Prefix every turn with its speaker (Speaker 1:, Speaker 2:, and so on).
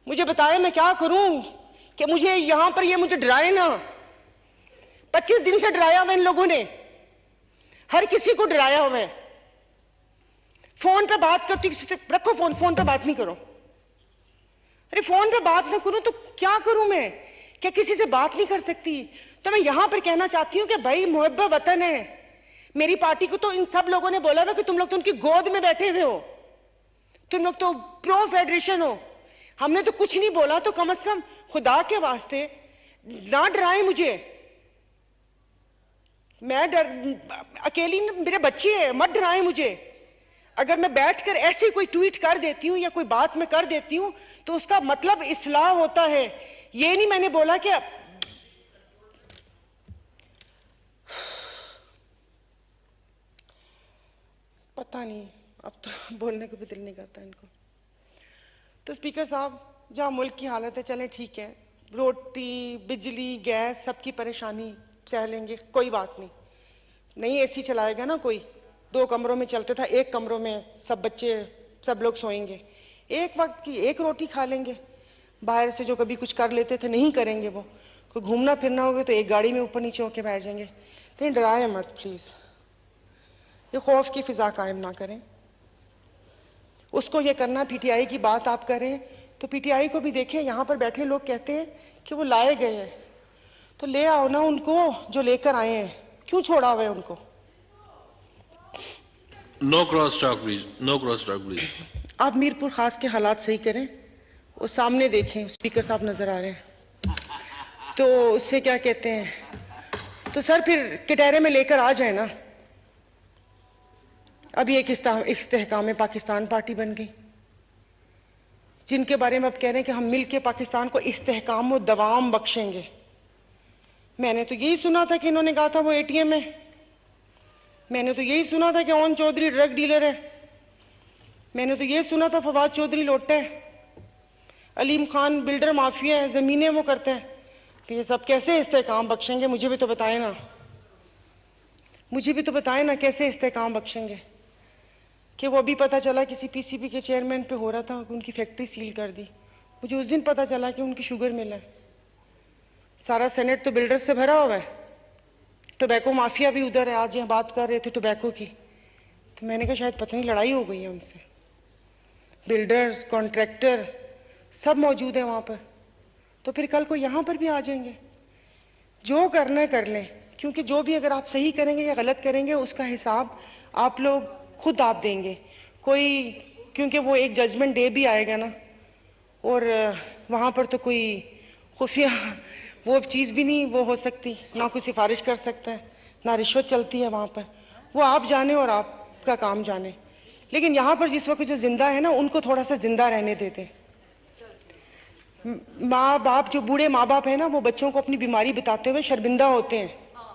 Speaker 1: मुझे बताए मैं क्या करूं कि मुझे यहां पर ये मुझे डराए ना। 25 दिन से डराया हुआ इन लोगों ने, हर किसी को डराया हुआ है। फोन पे बात करती किसी से, रखो फोन, फोन पे बात नहीं करो। अरे फोन पे बात ना करूं तो क्या करूं मैं? क्या किसी से बात नहीं कर सकती? तो मैं यहां पर कहना चाहती हूं कि भाई मुहब्बत वतन है। मेरी पार्टी को तो इन सब लोगों ने बोला हुआ कि तुम लोग तो उनकी गोद में बैठे हुए हो, तुम लोग तो प्रो फेडरेशन हो। हमने तो कुछ नहीं बोला, तो कम से कम खुदा के वास्ते ना डराएं मुझे। मैं अकेली, मेरे बच्चे हैं, मत डराएं मुझे। अगर मैं बैठकर ऐसे कोई ट्वीट कर देती हूं या कोई बात मैं कर देती हूं तो उसका मतलब इस्लाह होता है। ये नहीं मैंने बोला कि पता नहीं, अब तो बोलने को भी दिल नहीं करता इनको। तो स्पीकर साहब, जहां मुल्क की हालत है, चलें ठीक है, रोटी बिजली गैस सबकी परेशानी सह लेंगे, कोई बात नहीं। नहीं एसी चलाएगा ना कोई, 2 कमरों में चलते था, 1 कमरों में सब बच्चे सब लोग सोएंगे, एक वक्त की 1 रोटी खा लेंगे। बाहर से जो कभी कुछ कर लेते थे नहीं करेंगे, वो कोई घूमना फिरना होगा तो एक गाड़ी में ऊपर नीचे होके बैठ जाएंगे। लेकिन डराए मत प्लीज, ये खौफ की फिजा कायम ना करें। उसको ये करना, पीटीआई की बात आप करें तो पीटीआई को भी देखें। यहां पर बैठे लोग कहते हैं कि वो लाए गए हैं, तो ले आओ ना उनको जो लेकर आए हैं, क्यों छोड़ा हुआ है उनको?
Speaker 2: No cross talk please, no cross talk please.
Speaker 1: आप मीरपुर खास के हालात सही करें, वो सामने देखें, स्पीकर साहब नजर आ रहे हैं, तो उससे क्या कहते हैं, तो सर फिर कटहरे में लेकर आ जाए ना। अभी एक इस्तेहकाम पाकिस्तान पार्टी बन गई, जिनके बारे में अब कह रहे हैं कि हम मिलकर पाकिस्तान को इस्तेहकाम और दवाम बख्शेंगे। मैंने तो यही सुना था कि इन्होंने कहा था वो एटीएम है, मैंने तो यही सुना था कि ओन चौधरी ड्रग डीलर है, मैंने तो यही सुना था फवाद चौधरी लोटा है, अलीम खान बिल्डर माफिया है, जमीनें वो करते हैं। तो ये सब कैसे इस्तेहकाम बख्शेंगे? मुझे भी तो बताएं ना, मुझे भी तो बताएं ना कैसे इस्तेहकाम बख्शेंगे। कि वो अभी पता चला किसी पीसीबी के चेयरमैन पे हो रहा था, उनकी फैक्ट्री सील कर दी। मुझे उस दिन पता चला कि उनकी शुगर मिल है। सारा सेनेट तो बिल्डर से भरा हुआ है, टोबैको माफिया भी उधर है। आज यहाँ बात कर रहे थे टोबैको की, तो मैंने कहा शायद पता नहीं लड़ाई हो गई है उनसे। बिल्डर्स, कॉन्ट्रैक्टर सब मौजूद है वहां पर, तो फिर कल को यहां पर भी आ जाएंगे। जो करना है कर लें, क्योंकि जो भी अगर आप सही करेंगे या गलत करेंगे उसका हिसाब आप लोग खुद आप देंगे। कोई, क्योंकि वो एक जजमेंट डे भी आएगा ना, और वहां पर तो कोई खुफिया वो चीज भी नहीं वो हो सकती, ना कोई सिफारिश कर सकता है, ना रिश्वत चलती है वहां पर। वो आप जाने और आपका काम जाने। लेकिन यहां पर जिस वक्त जो जिंदा है ना, उनको थोड़ा सा जिंदा रहने देते। माँ बाप, जो बूढ़े माँ बाप है ना, वो बच्चों को अपनी बीमारी बताते हुए शर्मिंदा होते हैं